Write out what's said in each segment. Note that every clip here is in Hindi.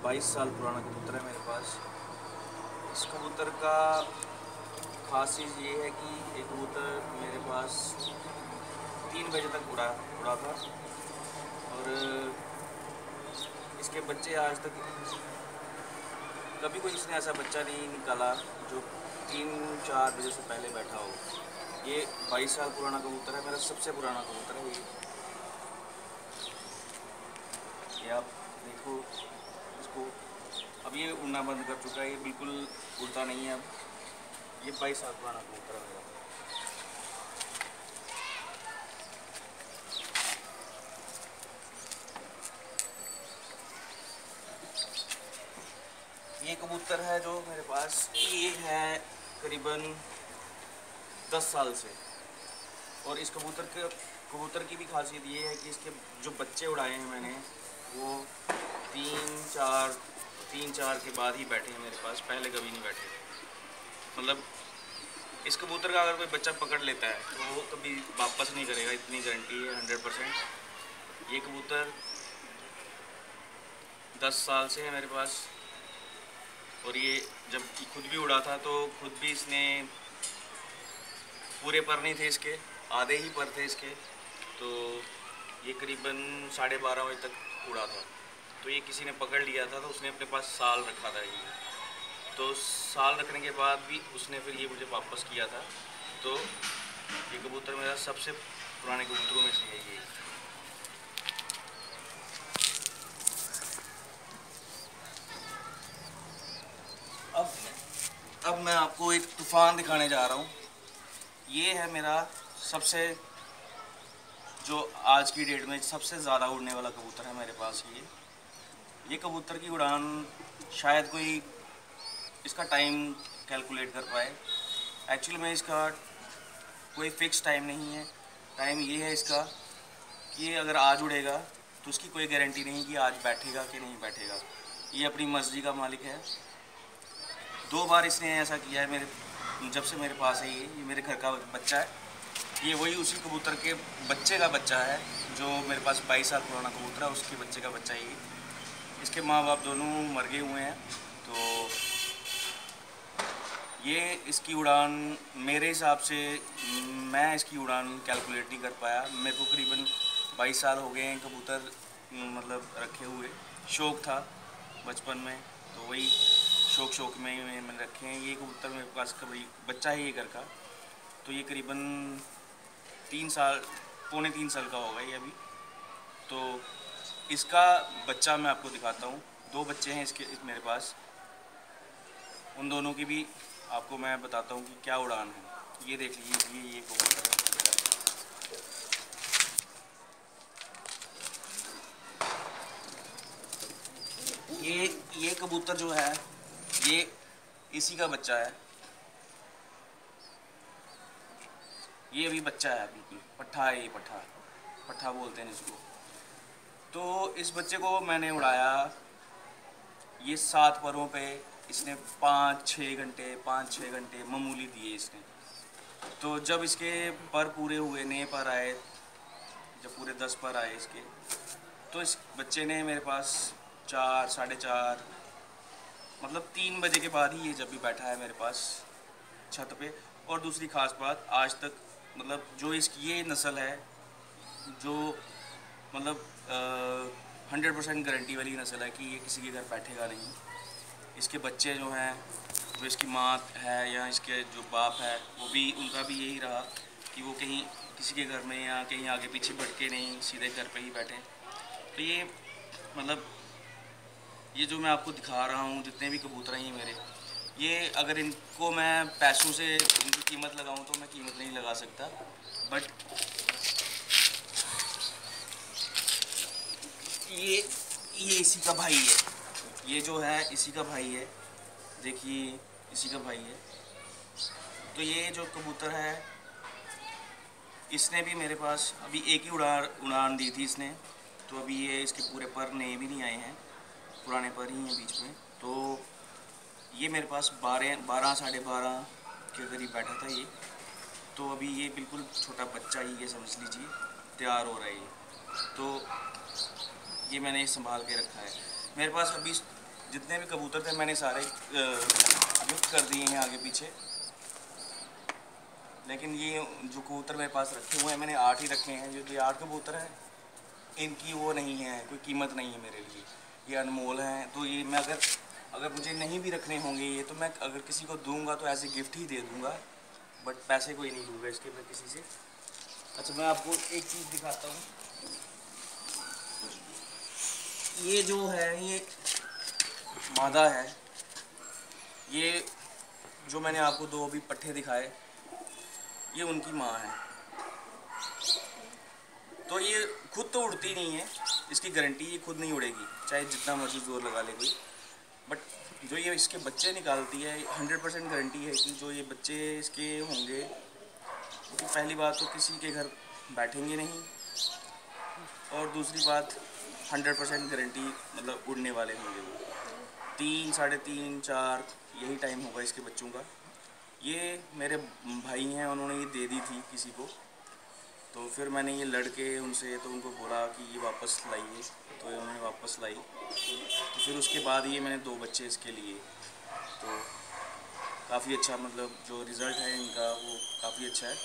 22 साल पुराना कबूतर है मेरे पास। इस कबूतर का ख़ास चीज़ ये है कि ये कबूतर मेरे पास 3 बजे तक उड़ा उड़ा था और इसके बच्चे आज तक कभी कोई इसने ऐसा बच्चा नहीं निकाला जो 3-4 बजे से पहले बैठा हो। ये 22 साल पुराना कबूतर है, मेरा सबसे पुराना कबूतर है ये आप देखो इसको। अब ये उड़ना बंद कर चुका है, ये बिल्कुल उड़ता नहीं है अब। ये 22 साल पुराना कबूतर है मेरा। ये कबूतर है जो मेरे पास, ये है करीबन 10 साल से। और इस कबूतर की भी खासियत ये है कि इसके जो बच्चे उड़ाए हैं मैंने, वो तीन चार के बाद ही बैठे हैं मेरे पास, पहले कभी नहीं बैठे। मतलब इस कबूतर का अगर कोई बच्चा पकड़ लेता है तो वो कभी वापस नहीं करेगा, इतनी गारंटी है 100%। ये कबूतर 10 साल से है मेरे पास। और ये जब खुद भी उड़ा था तो खुद भी इसने पूरे पर नहीं थे इसके, आधे ही पर थे इसके। तो ये करीबन 12:30 बजे तक उड़ा था। तो ये किसी ने पकड़ लिया था तो उसने अपने पास साल रखा था ये। तो साल रखने के बाद भी उसने फिर ये मुझे वापस किया था। तो ये कबूतर मेरा सबसे पुराने कबूतरों में से है ये। अब मैं आपको एक तूफ़ान दिखाने जा रहा हूँ। ये है मेरा सबसे, जो आज की डेट में सबसे ज़्यादा उड़ने वाला कबूतर है मेरे पास ये कबूतर की उड़ान शायद कोई इसका टाइम कैलकुलेट कर पाए। एक्चुअली में इसका कोई फ़िक्स टाइम नहीं है। टाइम ये है इसका कि ये अगर आज उड़ेगा तो उसकी कोई गारंटी नहीं कि आज बैठेगा कि नहीं बैठेगा। ये अपनी मर्ज़ी का मालिक है। 2 बार इसने ऐसा किया है जब से मेरे पास है। ये मेरे घर का बच्चा है। ये वही उसी कबूतर के बच्चे का बच्चा है जो मेरे पास 22 साल पुराना कबूतर है, उसके बच्चे का बच्चा ये। इसके माँ बाप दोनों मर गए हुए हैं। तो ये इसकी उड़ान मेरे हिसाब से, मैं इसकी उड़ान कैलकुलेट नहीं कर पाया। मेरे को करीबन 22 साल हो गए हैं कबूतर मतलब रखे हुए। शौक़ था बचपन में, तो वही शौक में मैंने रखे हैं। ये कबूतर मेरे पास कभी बच्चा है ये घर का। तो ये करीबन 3 साल, पौने 3 साल का होगा ये अभी। तो इसका बच्चा मैं आपको दिखाता हूँ। 2 बच्चे हैं इसके मेरे पास। उन दोनों की भी आपको मैं बताता हूँ कि क्या उड़ान है। ये देख लीजिए, ये कबूतर है। ये कबूतर जो है ये इसी का बच्चा है। ये अभी बच्चा है, बिल्कुल पट्ठा है। ये पट्ठा बोलते हैं इसको। तो इस बच्चे को मैंने उड़ाया, ये 7 परों पे इसने 5-6 घंटे मामूली दिए इसने। तो जब इसके पर पूरे हुए, नए पर आए, जब पूरे 10 पर आए इसके, तो इस बच्चे ने मेरे पास 4, 4:30 मतलब 3 बजे के बाद ही ये जब भी बैठा है मेरे पास छत पे। और दूसरी ख़ास बात, आज तक मतलब जो इसकी ये नस्ल है, जो मतलब 100% गारंटी वाली नस्ल है कि ये किसी के घर बैठेगा नहीं। इसके बच्चे जो हैं, जो इसकी माँ है या इसके जो बाप है, वो भी, उनका भी यही रहा कि वो कहीं किसी के घर में या कहीं आगे पीछे भटके नहीं, सीधे घर पे ही बैठे। तो ये मतलब ये जो मैं आपको दिखा रहा हूँ, जितने भी कबूतर हैं ये मेरे, ये अगर इनको मैं पैसों से इनकी कीमत लगाऊँ तो मैं कीमत नहीं लगा सकता। बट ये इसी का भाई है। ये जो है इसी का भाई है, देखिए इसी का भाई है। तो ये जो कबूतर है, इसने भी मेरे पास अभी एक ही उड़ान दी थी इसने। तो अभी ये इसके पूरे पर नए भी नहीं आए हैं, पुराने पर ही हैं बीच में। तो ये मेरे पास 12 साढ़े 12 के करीब बैठा था ये। तो अभी ये बिल्कुल छोटा बच्चा ही, ये समझ लीजिए, तैयार हो रहा है ये। तो ये मैंने संभाल के रखा है। मेरे पास अभी जितने भी कबूतर थे मैंने सारे गिफ्ट कर दिए हैं आगे पीछे। लेकिन ये जो कबूतर मेरे पास रखे हुए हैं मैंने 8 ही रखे हैं। जो ये 8 कबूतर हैं इनकी वो नहीं है, कोई कीमत नहीं है मेरे लिए, ये अनमोल हैं। तो ये मैं अगर मुझे नहीं भी रखने होंगे ये, तो मैं अगर किसी को दूंगा तो ऐसे गिफ्ट ही दे दूंगा, बट पैसे कोई नहीं लूँगा इसके मैं किसी से। अच्छा, मैं आपको एक चीज़ दिखाता हूँ। ये जो है ये मादा है, ये जो मैंने आपको 2 अभी पट्ठे दिखाए ये उनकी माँ है। तो ये खुद तो उड़ती नहीं है, इसकी गारंटी ये खुद नहीं उड़ेगी चाहे जितना मर्जी जोर लगा ले कोई। बट जो ये इसके बच्चे निकालती है 100% गारंटी है कि जो ये बच्चे इसके होंगे, तो पहली बात तो किसी के घर बैठेंगे नहीं, और दूसरी बात 100% गारंटी मतलब उड़ने वाले होंगे वो। 3, साढ़े 3, 4 यही टाइम होगा इसके बच्चों का। ये मेरे भाई हैं, उन्होंने ये दे दी थी किसी को, तो फिर मैंने ये लड़के उनसे तो उनको बोला कि ये वापस लाइए, तो उन्होंने वापस लाई। तो फिर उसके बाद ये मैंने 2 बच्चे इसके लिए, तो काफ़ी अच्छा मतलब जो रिज़ल्ट है इनका वो काफ़ी अच्छा है।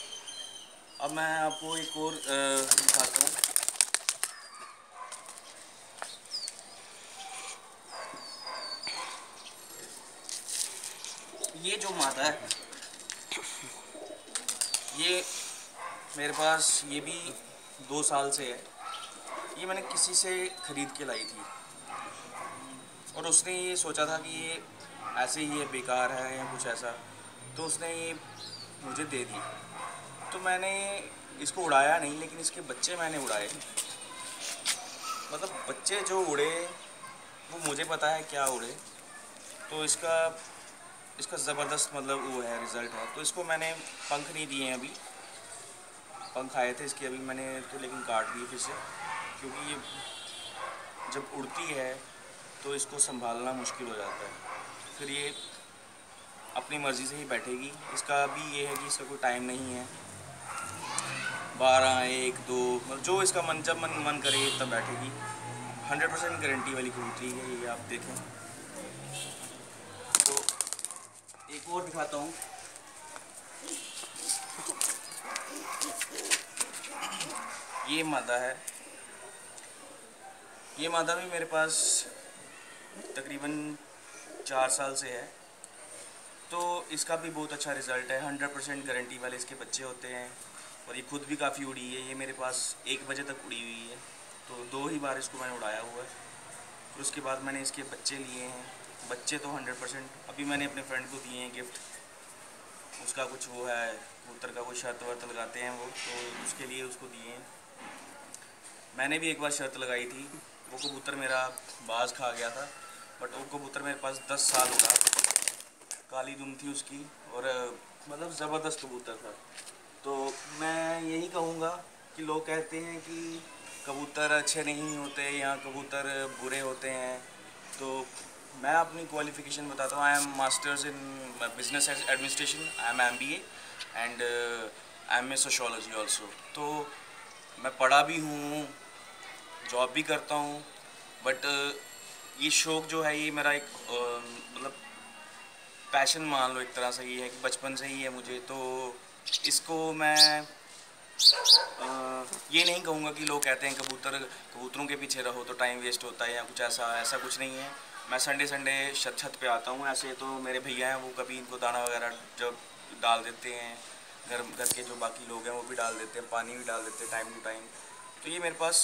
अब मैं आपको एक और दिखाता हूँ। ये जो मादा है ये मेरे पास ये भी 2 साल से है। ये मैंने किसी से ख़रीद के लाई थी, और उसने ये सोचा था कि ये ऐसे ही है, बेकार है या कुछ ऐसा, तो उसने ये मुझे दे दी। तो मैंने इसको उड़ाया नहीं, लेकिन इसके बच्चे मैंने उड़ाए। मतलब बच्चे जो उड़े वो मुझे पता है क्या उड़े, तो इसका ज़बरदस्त मतलब वो है, रिज़ल्ट है। तो इसको मैंने पंख नहीं दिए हैं अभी, पंख आए थे इसके अभी मैंने तो लेकिन काट दिए फिर से, क्योंकि ये जब उड़ती है तो इसको संभालना मुश्किल हो जाता है। फिर ये अपनी मर्ज़ी से ही बैठेगी। इसका भी ये है कि इसका कोई टाइम नहीं है, 12, 1, 2 मतलब जो इसका जब मन करे तब बैठेगी। 100% गारंटी वाली कबूतरी है ये, आप देखें। तो एक और दिखाता हूँ। ये मादा है, ये मादा भी मेरे पास तकरीबन 4 साल से है। तो इसका भी बहुत अच्छा रिज़ल्ट है। 100% गारंटी वाले इसके बच्चे होते हैं, और ये खुद भी काफ़ी उड़ी है। ये मेरे पास 1 बजे तक उड़ी हुई है, तो 2 ही बार इसको मैंने उड़ाया हुआ है। फिर उसके बाद मैंने इसके बच्चे लिए हैं। बच्चे तो 100% अभी मैंने अपने फ्रेंड को दिए हैं गिफ्ट। उसका कुछ वो है, कबूतर का कोई शर्त वर्त लगाते हैं वो, तो उसके लिए उसको दिए हैं। मैंने भी एक बार शर्त लगाई थी, वो कबूतर मेरा बाज खा गया था, बट वो कबूतर मेरे पास 10 साल उड़ा। काली दुम थी उसकी, और मतलब ज़बरदस्त कबूतर था। तो मैं यही कहूँगा कि लोग कहते हैं कि कबूतर अच्छे नहीं होते या कबूतर बुरे होते हैं, तो मैं अपनी क्वालिफ़िकेशन बताता हूँ। I am masters in business administration, I am MBA and I am a sociology also. तो मैं पढ़ा भी हूँ, जॉब भी करता हूँ, बट ये शौक़ जो है ये मेरा एक मतलब पैशन मान लो एक तरह से। ये है कि बचपन से ही है मुझे, तो इसको मैं ये नहीं कहूँगा कि लोग कहते हैं कबूतरों के पीछे रहो तो टाइम वेस्ट होता है या कुछ ऐसा कुछ नहीं है। मैं संडे छत पे आता हूँ। ऐसे तो मेरे भैया हैं, वो कभी इनको दाना वगैरह जब डाल देते हैं, घर के जो बाकी लोग हैं वो भी डाल देते हैं, पानी भी डाल देते हैं टाइम टू टाइम। तो ये मेरे पास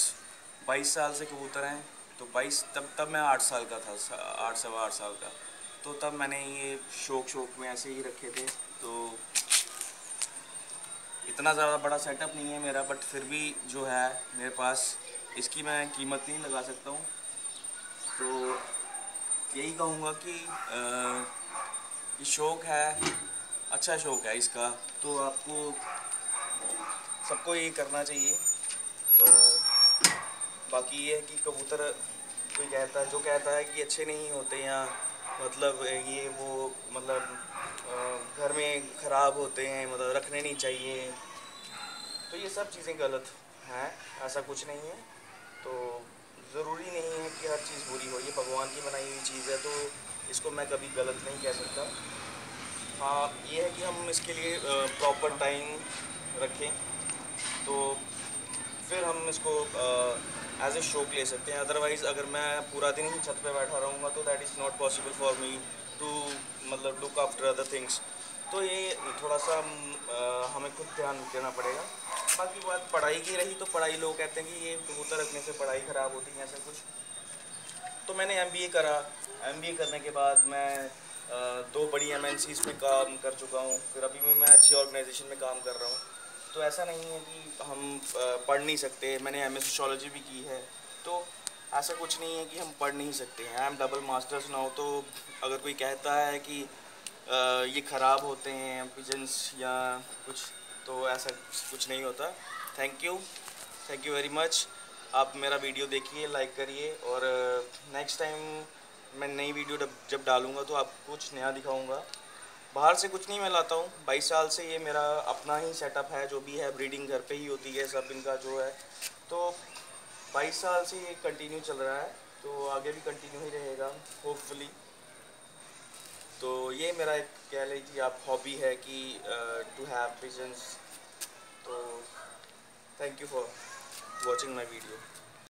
22 साल से कबूतर हैं। तो 22 तब मैं 8 साल का था, 8 सवा 8 साल का। तो तब मैंने ये शौक में ऐसे ही रखे थे। तो इतना ज़्यादा बड़ा सेटअप नहीं है मेरा, बट फिर भी जो है मेरे पास इसकी मैं कीमत नहीं लगा सकता हूँ। तो यही कहूँगा कि ये शौक़ है, अच्छा शौक़ है इसका, तो आपको सबको यही करना चाहिए। तो बाकी ये है कि कबूतर कोई जो कहता है कि अच्छे नहीं होते या मतलब ये वो मतलब घर में ख़राब होते हैं, मतलब रखने नहीं चाहिए, तो ये सब चीज़ें गलत हैं, ऐसा कुछ नहीं है। तो ज़रूरी नहीं है कि हर चीज़ बुरी हो, ये भगवान की बनाई हुई चीज़ है, तो इसको मैं कभी गलत नहीं कह सकता। हाँ, ये है कि हम इसके लिए प्रॉपर टाइम रखें, तो फिर हम इसको एज ए शौक ले सकते हैं। अदरवाइज़ अगर मैं पूरा दिन ही छत पे बैठा रहूँगा तो that is not possible for me to मतलब लुक आफ्टर अदर थिंग्स। तो ये थोड़ा सा हमें खुद ध्यान देना पड़ेगा। बाकी बात पढ़ाई की रही, तो पढ़ाई लोग कहते हैं कि ये कबूतर रखने से पढ़ाई ख़राब होती है, ऐसा कुछ। तो मैंने एमबीए करा। एमबीए करने के बाद मैं दो बड़ी एमएनसीज़ में काम कर चुका हूँ, फिर अभी भी मैं अच्छी ऑर्गेनाइजेशन में काम कर रहा हूँ। तो ऐसा नहीं है कि हम पढ़ नहीं सकते। मैंने एमए सोशियोलॉजी भी की है, तो ऐसा कुछ नहीं है कि हम पढ़ नहीं सकते हैं। I am double masters now. तो अगर कोई कहता है कि ये ख़राब होते हैं पिजन्स या कुछ, तो ऐसा कुछ नहीं होता। Thank you very much. आप मेरा वीडियो देखिए, लाइक करिए, और नेक्स्ट टाइम मैं नई वीडियो जब डालूँगा तो आपको कुछ नया दिखाऊँगा। बाहर से कुछ नहीं मैं लाता हूँ। 22 साल से ये मेरा अपना ही सेटअप है, जो भी है ब्रीडिंग घर पे ही होती है सब इनका जो है। तो 22 साल से ये कंटिन्यू चल रहा है, तो आगे भी कंटिन्यू ही रहेगा होपफुली। तो ये मेरा एक कह लीजिए आप हॉबी है कि टू हैव पिजन्स। तो thank you for watching my video.